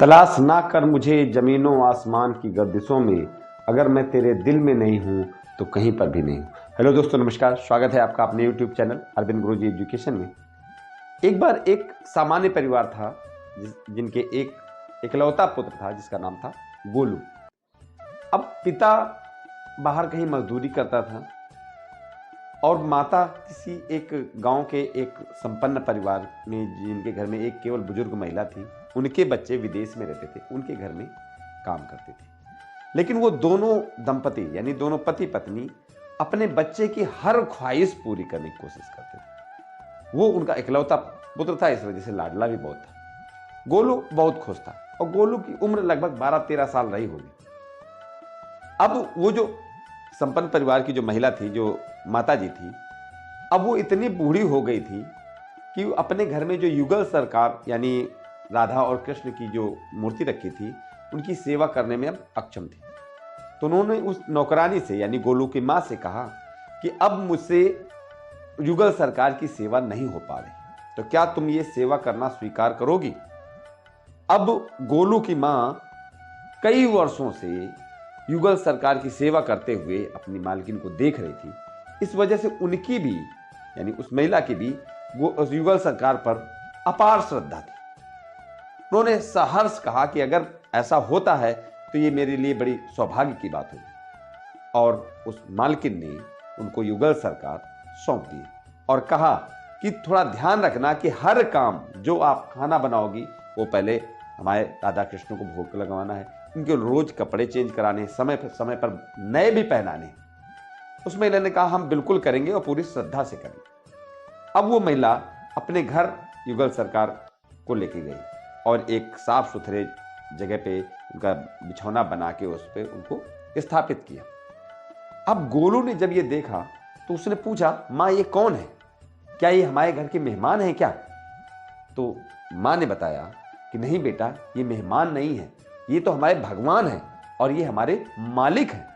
तलाश ना कर मुझे ज़मीनों आसमान की गर्दिशों में, अगर मैं तेरे दिल में नहीं हूँ तो कहीं पर भी नहीं हूँ। हेलो दोस्तों, नमस्कार। स्वागत है आपका अपने यूट्यूब चैनल अरविंद गुरुजी एजुकेशन में। एक बार एक सामान्य परिवार था जिनके एक इकलौता पुत्र था जिसका नाम था गोलू। अब पिता बाहर कहीं मजदूरी करता था और माता किसी एक गांव के एक संपन्न परिवार में, जिनके घर में एक केवल बुजुर्ग महिला थी, उनके बच्चे विदेश में रहते थे, उनके घर में काम करते थे। लेकिन वो दोनों दंपति यानी दोनों पति पत्नी अपने बच्चे की हर ख्वाहिश पूरी करने की कोशिश करते थे। वो उनका इकलौता पुत्र था, इस वजह से लाडला भी बहुत था। गोलू बहुत खुश था और गोलू की उम्र लगभग 12-13 साल रही होगी। अब वो जो संपन्न परिवार की जो महिला थी, जो माता जी थी, अब वो इतनी बूढ़ी हो गई थी कि अपने घर में जो युगल सरकार यानी राधा और कृष्ण की जो मूर्ति रखी थी, उनकी सेवा करने में अब अक्षम थी। तो उन्होंने उस नौकरानी से यानी गोलू की माँ से कहा कि अब मुझसे युगल सरकार की सेवा नहीं हो पा रही, तो क्या तुम ये सेवा करना स्वीकार करोगी? अब गोलू की माँ कई वर्षों से युगल सरकार की सेवा करते हुए अपनी मालकिन को देख रही थी। इस वजह से उनकी भी यानी उस महिला की भी वो उस युगल सरकार पर अपार श्रद्धा थी। उन्होंने सहर्ष कहा कि अगर ऐसा होता है तो ये मेरे लिए बड़ी सौभाग्य की बात होगी। और उस मालकिन ने उनको युगल सरकार सौंप दी और कहा कि थोड़ा ध्यान रखना कि हर काम जो आप खाना बनाओगी वो पहले हमारे राधा कृष्ण को भोग लगवाना है, उनके रोज कपड़े चेंज कराने, समय पर नए भी पहनाने। उस महिला ने कहा हम बिल्कुल करेंगे और पूरी श्रद्धा से करेंगे। अब वो महिला अपने घर युगल सरकार को लेके गई और एक साफ सुथरे जगह पे उनका बिछौना बना के उस पर उनको स्थापित किया। अब गोलू ने जब ये देखा तो उसने पूछा, माँ ये कौन है? क्या ये हमारे घर के मेहमान हैं क्या? तो माँ ने बताया कि नहीं बेटा, ये मेहमान नहीं है, ये तो हमारे भगवान हैं और ये हमारे मालिक हैं।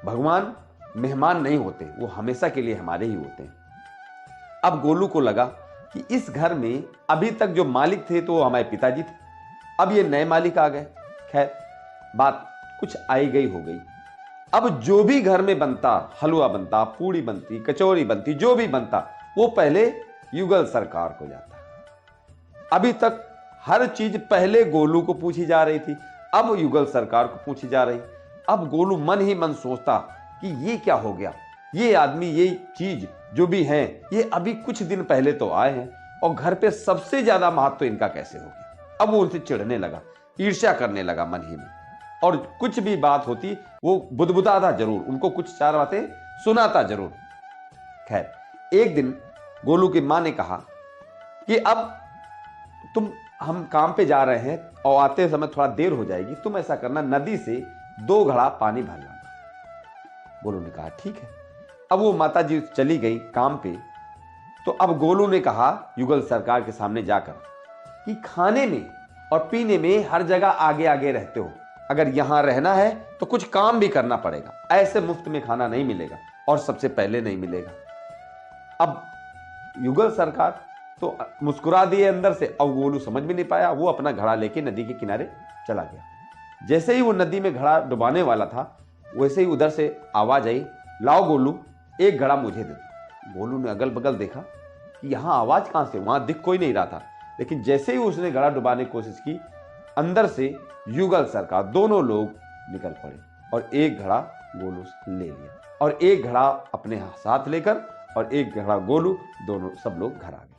भगवान मेहमान नहीं होते, वो हमेशा के लिए हमारे ही होते हैं। अब गोलू को लगा कि इस घर में अभी तक जो मालिक थे तो वो हमारे पिताजी थे, अब ये नए मालिक आ गए। खैर, बात कुछ आई गई हो गई। अब जो भी घर में बनता, हलवा बनता, पूड़ी बनती, कचौरी बनती, जो भी बनता, वो पहले युगल सरकार को जाता। अभी तक हर चीज पहले गोलू को पूछी जा रही थी, अब युगल सरकार को पूछी जा रही। अब गोलू मन ही मन सोचता कि ये क्या हो गया, ये आदमी, ये चीज जो भी है, ये अभी कुछ दिन पहले तो आए हैं और घर पे सबसे ज्यादा महत्व तो इनका कैसे हो गया। अब वो उनसे चिढ़ने लगा, ईर्ष्या करने लगा मन ही में, और कुछ भी बात होती वो बुदबुदाता जरूर, उनको कुछ चार बातें सुनाता जरूर। खैर, एक दिन गोलू की मां ने कहा कि अब हम काम पे जा रहे हैं और आते समय थोड़ा देर हो जाएगी, तुम ऐसा करना, नदी से 2 घड़ा पानी भर लाना। गोलू ने कहा ठीक है। अब वो माता जी चली गई काम पे। तो अब गोलू ने कहा युगल सरकार के सामने जाकर कि खाने में और पीने में हर जगह आगे आगे रहते हो, अगर यहां रहना है तो कुछ काम भी करना पड़ेगा, ऐसे मुफ्त में खाना नहीं मिलेगा और सबसे पहले नहीं मिलेगा। अब युगल सरकार तो मुस्कुरा दिए अंदर से। अब गोलू समझ भी नहीं पाया, वो अपना घड़ा लेके नदी के किनारे चला गया। जैसे ही वो नदी में घड़ा डुबाने वाला था, वैसे ही उधर से आवाज आई, लाओ गोलू, एक घड़ा मुझे दे दो। गोलू ने अगल बगल देखा कि यहां आवाज कहां से, वहां दिख कोई नहीं रहा था। लेकिन जैसे ही उसने घड़ा डुबाने की कोशिश की, अंदर से युगल सरकार दोनों लोग निकल पड़े और एक घड़ा गोलू ले लिया और एक घड़ा अपने साथ लेकर और एक घड़ा गोलू, दोनों सब लोग घर आ गए।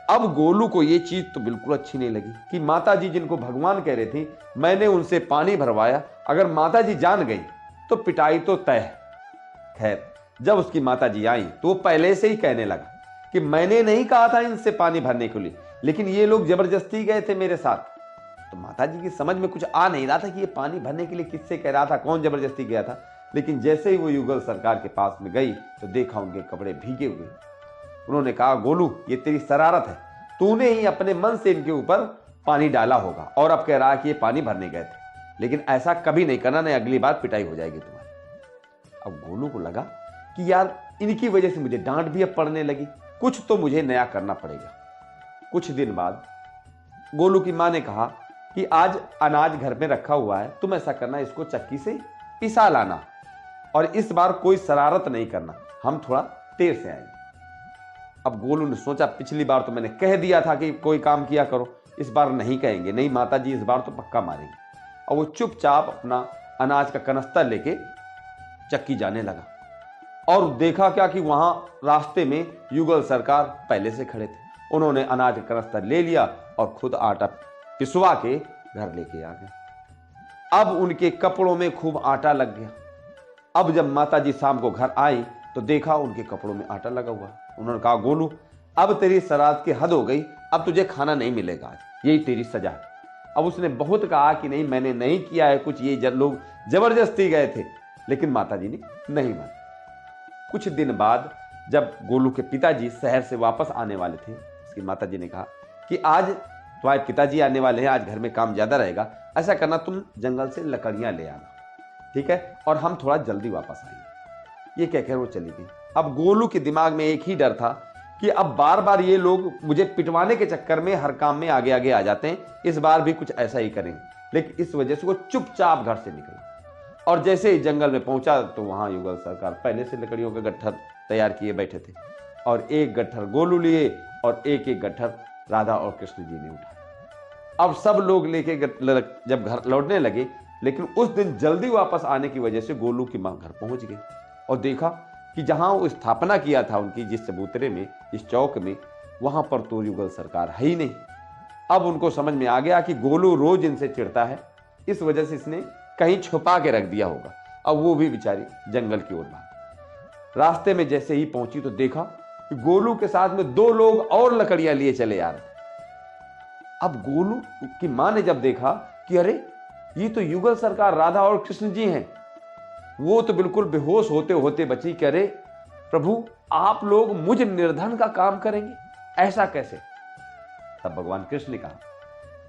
अब गोलू को यह चीज तो बिल्कुल अच्छी नहीं लगी कि माता जी जिनको भगवान कह रहे थे, मैंने उनसे पानी भरवाया, अगर माता जी जान गई तो पिटाई तो तय है। खैर, जब उसकी माता जी आई तो वो पहले से ही कहने लगा कि मैंने नहीं कहा था इनसे पानी भरने के लिए, लेकिन ये लोग जबरदस्ती गए थे मेरे साथ। तो माता जी की समझ में कुछ आ नहीं रहा था कि ये पानी भरने के लिए किससे कह रहा था, कौन जबरदस्ती गया था। लेकिन जैसे ही वो युगल सरकार के पास में गई तो देखा उनके कपड़े भीगे हुए। उन्होंने कहा, गोलू ये तेरी शरारत है, तूने ही अपने मन से इनके ऊपर पानी डाला होगा और अब कह रहा है कि ये पानी भरने गए थे, लेकिन ऐसा कभी नहीं करना, नहीं अगली बार पिटाई हो जाएगी तुम्हारी। अब गोलू को लगा कि यार इनकी वजह से मुझे डांट भी अब पड़ने लगी, कुछ तो मुझे नया करना पड़ेगा। कुछ दिन बाद गोलू की मां ने कहा कि आज अनाज घर में रखा हुआ है, तुम ऐसा करना, इसको चक्की से पिसा लाना और इस बार कोई शरारत नहीं करना, हम थोड़ा देर से आएंगे। अब गोलू ने सोचा पिछली बार तो मैंने कह दिया था कि कोई काम किया करो, इस बार नहीं कहेंगे, नहीं माता जी इस बार तो पक्का मारेंगे। और वो चुपचाप अपना अनाज का कनस्तर लेके चक्की जाने लगा और देखा क्या कि वहां रास्ते में युगल सरकार पहले से खड़े थे। उन्होंने अनाज का कनस्तर ले लिया और खुद आटा पिसवा के घर लेके आ गए। अब उनके कपड़ों में खूब आटा लग गया। अब जब माता जी शाम को घर आई तो देखा उनके कपड़ों में आटा लगा हुआ। उन्होंने कहा गोलू अब तेरी शरारत की हद हो गई, अब तुझे खाना नहीं मिलेगा, आज यही तेरी सजा है। अब उसने बहुत कहा कि नहीं मैंने नहीं किया है कुछ, ये लोग जबरदस्ती गए थे, लेकिन माता जी ने नहीं माना। कुछ दिन बाद जब गोलू के पिताजी शहर से वापस आने वाले थे, उसकी माता जी ने कहा कि आज तुम्हारे पिताजी आने वाले हैं, आज घर में काम ज्यादा रहेगा, ऐसा करना तुम जंगल से लकड़ियां ले आना, ठीक है, और हम थोड़ा जल्दी वापस आएंगे। ये कहकर वो चली गई। अब गोलू के दिमाग में एक ही डर था कि अब बार बार ये लोग मुझे पिटवाने के चक्कर में हर काम में आगे आगे आ जाते हैं, इस बार भी कुछ ऐसा ही करेंगे। लेकिन इस वजह से वो चुपचाप घर से निकली और जैसे ही जंगल में पहुंचा तो वहां युगल सरकार पहले से लकड़ियों के गट्ठर तैयार किए बैठे थे और एक गट्ठर गोलू लिए और एक एक गट्ठर राधा और कृष्ण जी ने उठाया। अब सब लोग लेके जब घर लौटने लगे, लेकिन उस दिन जल्दी वापस आने की वजह से गोलू की मां घर पहुंच गई और देखा कि जहां वो स्थापना किया था उनकी, जिस चबूतरे में, इस चौक में, वहां पर तो युगल सरकार है ही नहीं। अब उनको समझ में आ गया कि गोलू रोज इनसे चिढ़ता है, इस वजह से इसने कहीं छुपा के रख दिया होगा। अब वो भी बेचारी जंगल की ओर भागी। रास्ते में जैसे ही पहुंची तो देखा कि गोलू के साथ में 2 लोग और लकड़ियां लिए चले आ रहे। अब गोलू की मां ने जब देखा कि अरे ये तो युगल सरकार राधा और कृष्ण जी हैं, वो तो बिल्कुल बेहोश होते होते बची कि अरे प्रभु आप लोग मुझ निर्धन का काम करेंगे, ऐसा कैसे। तब भगवान कृष्ण ने कहा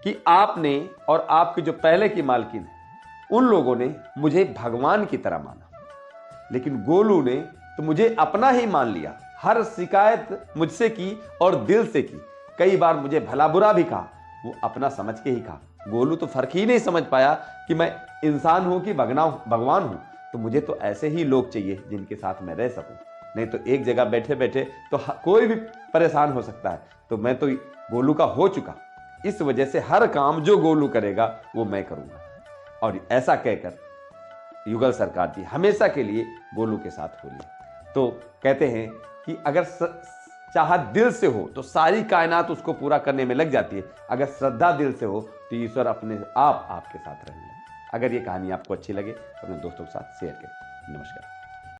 कि आपने और आपके जो पहले की मालकिन है उन लोगों ने मुझे भगवान की तरह माना, लेकिन गोलू ने तो मुझे अपना ही मान लिया, हर शिकायत मुझसे की और दिल से की, कई बार मुझे भला बुरा भी कहा, वो अपना समझ के ही कहा। गोलू तो फर्क ही नहीं समझ पाया कि मैं इंसान हूं कि भगवान हूं। तो मुझे तो ऐसे ही लोग चाहिए जिनके साथ मैं रह सकूं, नहीं तो एक जगह बैठे बैठे तो कोई भी परेशान हो सकता है। तो मैं तो गोलू का हो चुका, इस वजह से हर काम जो गोलू करेगा वो मैं करूंगा। और ऐसा कहकर युगल सरकार जी हमेशा के लिए गोलू के साथ हो लिए। तो कहते हैं कि अगर चाहत दिल से हो तो सारी कायनात उसको पूरा करने में लग जाती है, अगर श्रद्धा दिल से हो तो ईश्वर अपने आप आपके साथ रहेंगे। अगर ये कहानी आपको अच्छी लगे तो अपने दोस्तों के साथ शेयर करें। नमस्कार।